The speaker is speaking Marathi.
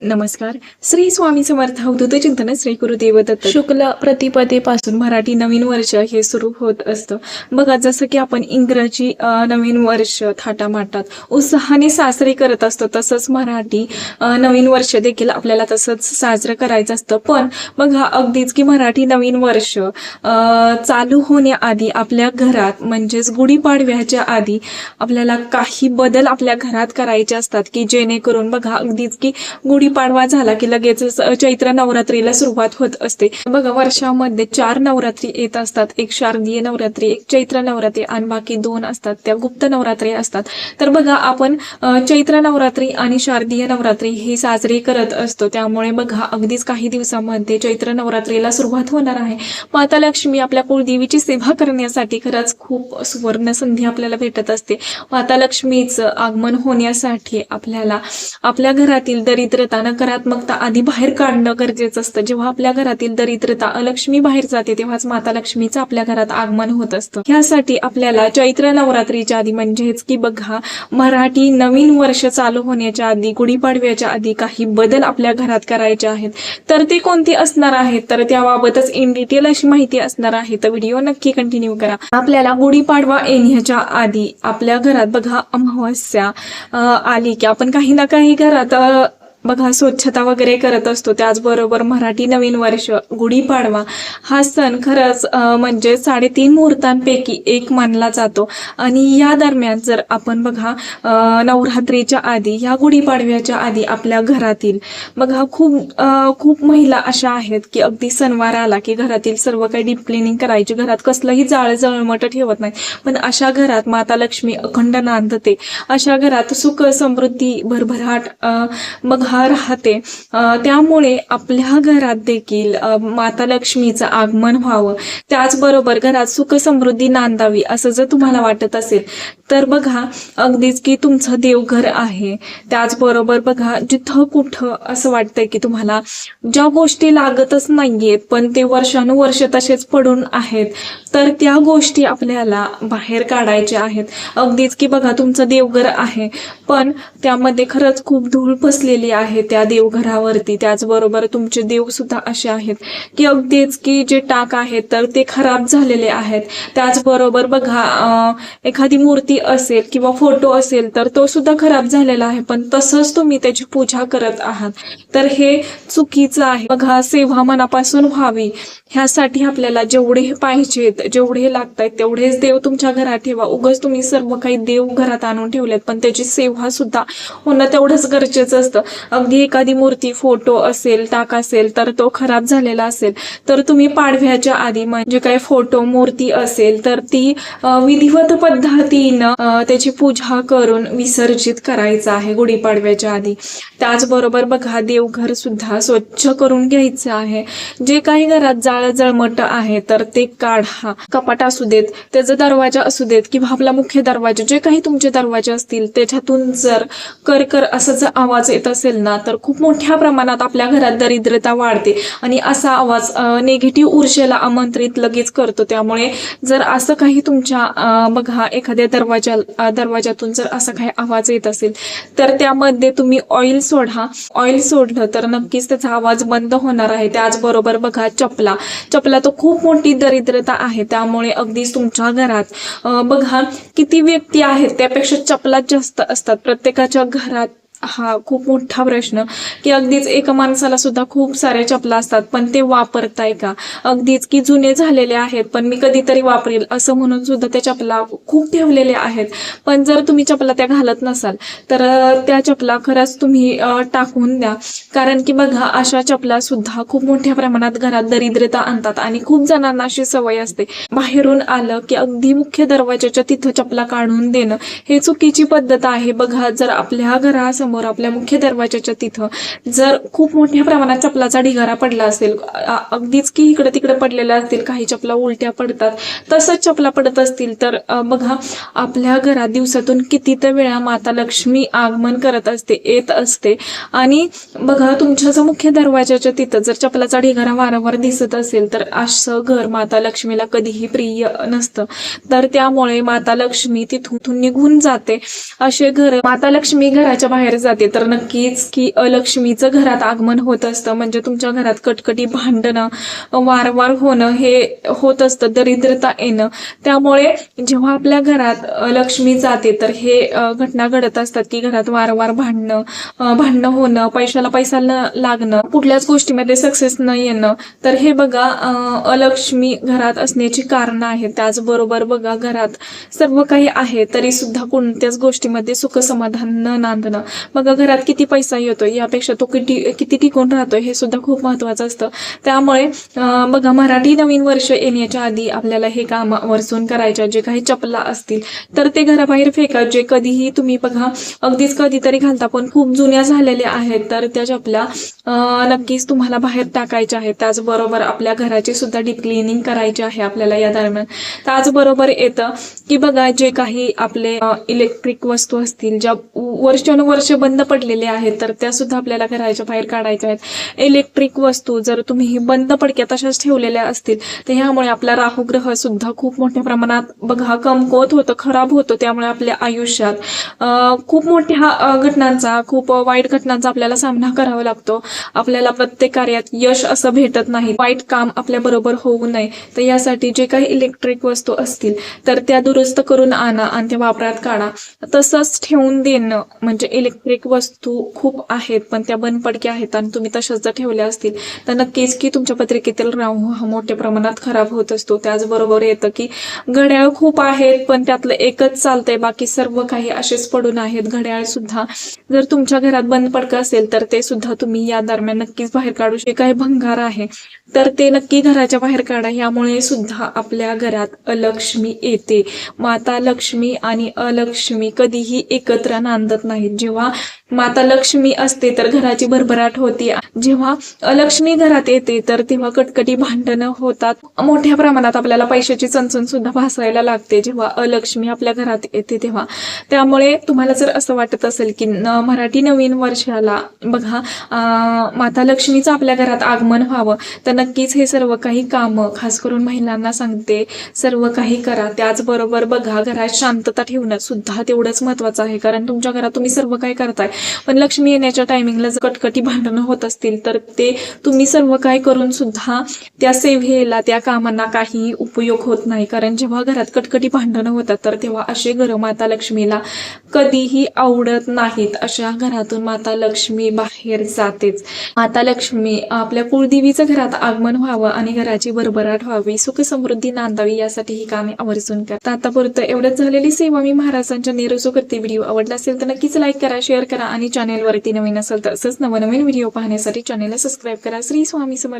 नमस्कार. श्री स्वामी समर्थ अवधूत चिंतन श्री गुरुदेव दत्त शुक्ल प्रतिपदेपासून मराठी नवीन वर्ष हे सुरू होत असतं. बघा, जसं की आपण इंग्रजी नवीन वर्ष थाटामाटात उत्साहाने साजरे करत असतो, तसंच मराठी नवीन वर्ष देखील आपल्याला तसंच साजरं करायचं असतं. पण बघा, अगदीच की मराठी नवीन वर्ष चालू होण्याआधी आपल्या घरात म्हणजेच गुढीपाडव्याच्या आधी आपल्याला काही बदल आपल्या घरात करायचे असतात, की जेणेकरून बघा, अगदीच की गुढीपाडवा झाला की लगेच चैत्र नवरात्रीला सुरुवात होत असते. बघा, वर्षामध्ये 4 नवरात्री येत असतात. एक शारदीय नवरात्री, एक चैत्र नवरात्री आणि बाकी 2 असतात त्या गुप्त नवरात्री असतात. तर बघा, आपण चैत्र नवरात्री आणि शारदीय नवरात्री हे साजरे करत असतो. त्यामुळे बघा, अगदीच काही दिवसामध्ये चैत्र नवरात्रीला सुरुवात होणार आहे. माता लक्ष्मी आपल्या कुलदेवीची सेवा करण्यासाठी खरंच खूप सुवर्ण संधी आपल्याला भेटत असते. माता लक्ष्मीचं आगमन होण्यासाठी आपल्याला आपल्या घरातील दरिद्रता, नकारात्मकता आधी बाहेर काढणं गरजेचं असतं. जेव्हा आपल्या घरातील दरिद्रता, अलक्ष्मी बाहेर जाते, तेव्हाच माता लक्ष्मीचं आपल्या घरात आगमन होत असतं. ह्यासाठी आपल्याला चैत्र नवरात्रीच्या आधी म्हणजेच की बघा, मराठी नवीन वर्ष चालू होण्याच्या आधी, गुढीपाडव्याच्या आधी काही बदल आपल्या घरात करायचे आहेत. तर ते कोणते असणार आहेत, तर त्याबाबतच इन डिटेल अशी माहिती असणार आहे. तर व्हिडिओ नक्की कंटिन्यू करा. आपल्याला गुढीपाडवा येण्याच्या आधी आपल्या घरात बघा, अमावस्या आली की आपण काही ना काही घरात बघा स्वच्छता वगैरे करत असतो. त्याचबरोबर मराठी नवीन वर्ष गुढीपाडवा हा सण खरंच म्हणजे 3.5 मुहूर्तांपैकी एक मानला जातो. आणि या दरम्यान जर आपण बघा, नवरात्रीच्या आधी, या गुढीपाडव्याच्या आधी आपल्या घरातील बघा खूप महिला अशा आहेत की अगदी सणवार आला की घरातील सर्व काही डीप क्लिनिंग करायची, घरात कसलंही जळमट ठेवत नाही. पण अशा घरात माता लक्ष्मी अखंड नांदते. अशा घरात सुख समृद्धी भरभराट बघा राहते. त्यामुळे आपल्या घरात देखील माता लक्ष्मीचं आगमन व्हावं, त्याचबरोबर घरात सुख समृद्धी नांदावी असं जर तुम्हाला वाटत असेल तर बघा, अगदीच की तुमचं देवघर आहे. त्याचबरोबर बघा, जिथं कुठं असं वाटतंय की तुम्हाला ज्या गोष्टी लागतच नाहीयेत पण ते वर्षानुवर्ष तसेच पडून आहेत, तर त्या गोष्टी आपल्याला बाहेर काढायच्या आहेत. अगदीच की बघा, तुमचं देवघर आहे पण त्यामध्ये खरंच खूप धूळ बसलेली आहे त्या देवघरावरती. त्याचबरोबर तुमचे देव सुद्धा असे आहेत की अगदीच की जे टाक आहेत तर ते खराब झालेले आहेत. त्याचबरोबर बघा, एखादी मूर्ती असेल किंवा फोटो असेल तर तो सुद्धा खराब झालेला आहे, पण तसंच तुम्ही त्याची पूजा करत आहात, तर हे चुकीचं आहे. बघा, सेवा मनापासून व्हावी ह्यासाठी आपल्याला जेवढे पाहिजेत, जेवढे लागतात तेवढेच देव तुमच्या घरात ठेवा. उगाच तुम्ही सर्व काही देव घरात आणून ठेवलेत पण त्याची सेवा सुद्धा होणं तेवढंच गरजेचं असतं. अगदी एखादी मूर्ती, फोटो असेल, टाक असेल तर तो खराब झालेला असेल तर तुम्ही पाडव्याच्या आधी म्हणजे काय फोटो, मूर्ती असेल तर ती विधिवत पद्धतीनं त्याची पूजा करून विसर्जित करायचं आहे गुढीपाडव्याच्या आधी. त्याचबरोबर बघा, देवघर सुद्धा स्वच्छ करून घ्यायचं आहे. जे काही घरात जळमट आहे तर ते काढा. कपाट असू देत, त्याचा दरवाजा असू देत किंवा आपला मुख्य दरवाजा, जे काही तुमचे दरवाजे असतील त्याच्यातून जर कर असा जर आवाज येत असेल ना, तर खूप मोठ्या प्रमाणात आपल्या घरात दरिद्रता वाढते आणि असा आवाज निगेटिव्ह ऊर्जेला आमंत्रित लगेच करतो. त्यामुळे जर असं काही तुमच्या बघा, एखाद्या दरवाजातून जर असा काही आवाज येत असेल तर त्यामध्ये तुम्ही ऑइल सोडा. ऑइल सोडलं तर नक्कीच त्याचा आवाज बंद होणार आहे. त्याचबरोबर बघा, चपला तो खूप मोठी दरिद्रता आहे. त्यामुळे अगदीच तुमच्या घरात बघा, किती व्यक्ती आहेत त्यापेक्षा चपला जास्त असतात प्रत्येकाच्या घरात. हा खूप मोठा प्रश्न की अगदीच एका माणसाला सुद्धा खूप सारे चपला असतात पण ते वापरताय का? अगदीच की जुने झालेले आहेत पण मी कधीतरी वापरेल असं म्हणून सुद्धा त्या चपला खूप ठेवलेले आहेत. पण जर तुम्ही चपला त्या घालत नसाल तर त्या चपला खरंच तुम्ही टाकून द्या. कारण की बघा, अशा चपला सुद्धा खूप मोठ्या प्रमाणात घरात दरिद्रता आणतात आणि खूप जणांना अशी सवय असते, बाहेरून आलं की अगदी मुख्य दरवाजाच्या तिथं चपला काढून देणं, हे चुकीची पद्धत आहे. बघा, जर आपल्या घरासमोर आपल्या मुख्य दरवाजाच्या तिथं जर खूप मोठ्या प्रमाणात चपलाचा ढिगारा पडला असेल, अगदीच की इकडे तिकडे पडलेल्या असतील, काही चपला उलट्या पडतात, तसंच चपला पडत असतील तर बघा, आपल्या घरात दिवसातून किती तर वेळा माता लक्ष्मी आगमन करत असते, येत असते. आणि बघा, तुमच्या जो मुख्य दरवाजाच्या तिथं जर चपलाचा ढिगारा वारंवार दिसत असेल तर असं घर माता लक्ष्मीला कधीही प्रिय नसतं. तर त्यामुळे माता लक्ष्मी तिथून निघून जाते. असे घर माता लक्ष्मी घराच्या बाहेर बाहेर जाते तर नक्कीच की लक्ष्मीचं घरात आगमन होत असतं. म्हणजे तुमच्या घरात कटकटी भांडणं वारंवार होणं हे होत असतं, दरिद्रता येणं. त्यामुळे जेव्हा आपल्या घरात लक्ष्मी जाते तर हे घटना घडत असतात की घरात वारंवार भांडणं होणं, पैशाला पैसा न लागणं, कुठल्याच गोष्टीमध्ये सक्सेस न येणं. तर हे बघा अलक्ष्मी घरात असण्याची कारणं आहेत. त्याचबरोबर बघा घरात सर्व काही आहे तरी सुद्धा कोणत्याच गोष्टीमध्ये सुख समाधान न नांदणं. बघा घरात किती पैसा येतोय यापेक्षा तो किती टिकून राहतोय हे सुद्धा खूप महत्वाचं असतं. त्यामुळे बघा मराठी नवीन वर्ष येण्याच्या आधी आपल्याला हे काम आवर्जून करायच्या. जे काही चपला असतील तर ते घराबाहेर फेका. जे कधीही तुम्ही बघा अगदीच कधीतरी घालता पण खूप जुन्या झालेल्या आहेत तर त्या चपला नक्कीच तुम्हाला बाहेर टाकायच्या आहेत. त्याचबरोबर आपल्या घराची सुद्धा डीप क्लिनिंग करायची आहे आपल्याला या दरम्यान. त्याचबरोबर येतं की बघा जे काही आपले इलेक्ट्रिक वस्तू असतील ज्या वर्षानुवर्ष बंद पडलेल्या आहेत तर त्या सुद्धा आपल्याला घराच्या बाहेर काढायच्या आहेत. इलेक्ट्रिक वस्तू जर तुम्ही बंद पडक्या तशाच ठेवलेल्या असतील तर ह्यामुळे आपला राहुग्रह सुद्धा खूप मोठ्या प्रमाणात बघा कमकुवत होतो, खराब होतो. त्यामुळे आपल्या आयुष्यात खूप मोठ्या घटनांचा, खूप वाईट घटनांचा आपल्याला सामना करावा लागतो. आपल्याला प्रत्येक कार्यात यश असं भेटत नाही. वाईट काम आपल्या बरोबर होऊ नये तर यासाठी जे काही इलेक्ट्रिक वस्तू असतील तर त्या दुरुस्त करून आणा आणि त्या वापरात काढा. तसंच ठेवून देणं म्हणजे इलेक्ट्रिक वस्तू खूप आहेत पण त्या बंद पडक्या आहेत आणि तुम्ही तशाच जर ठेवल्या असतील तर नक्कीच की तुमच्या पत्रिकेतील राहू हा मोठ्या प्रमाणात खराब होत असतो. त्याचबरोबर येतं की घड्याळ खूप आहेत पण त्यातलं एकच चालतंय, बाकी सर्व काही असेच पडून आहेत. घड्याळ सुद्धा जर तुमच्या घरात बंद पडकं असेल तर ते सुद्धा तुम्ही या दरम्यान नक्कीच बाहेर काढू. जे काही भंगार आहे तर ते नक्की घराच्या बाहेर काढा. यामुळे सुद्धा आपल्या घरात अलक्ष्मी येते. माता लक्ष्मी आणि अलक्ष्मी कधीही एकत्र नांदत नाहीत. जेव्हा माता लक्ष्मी असते तर घराची भरभराट होती. जेव्हा अलक्ष्मी घरात येते तर तेव्हा कटकटी भांडणं होतात. मोठ्या प्रमाणात आपल्याला पैशाची चणचण सुद्धा भासायला लागते जेव्हा अलक्ष्मी आपल्या घरात येते तेव्हा. त्यामुळे तुम्हाला जर असं वाटत असेल की मराठी नवीन वर्षाला बघा माता लक्ष्मीचं आपल्या घरात आगमन व्हावं तर नक्कीच हे सर्व काही कामं खास करून महिलांना सांगते सर्व काही करा. त्याचबरोबर बघा घरात शांतता ठेवणं सुद्धा तेवढंच महत्वाचं आहे. कारण तुमच्या घरात तुम्ही सर्व काही करताय पण लक्ष्मी येण्याच्या टायमिंगला जर कटकटी भांडणं होत असतील तर ते तुम्ही सर्व काय करून सुद्धा त्या सेवेला त्या कामांना काही उपयोग होत नाही. कारण जेव्हा घरात कटकटी भांडणं होतात तर तेव्हा असे घर माता लक्ष्मीला कधीही आवडत नाहीत. अशा घरातून माता लक्ष्मी बाहेर जातेच. माता लक्ष्मी आपल्या कुळदेवीचं घरात आगमन व्हावं आणि घराची भरभराट व्हावी, सुख समृद्धी नांदावी यासाठी ही कामे आवर्जून करा. आतापर्यंत एवढंच झालेली सेवा मी महाराजांच्या नेरुसो करते. व्हिडिओ आवडला असेल तर नक्कीच लाईक करा, शेअर करा आणि चॅनेलवरती नवीन असेल तर असंच नवनवीन व्हिडिओ पाहण्यासाठी चॅनेलला सबस्क्राईब करा. श्री स्वामी समर्थ.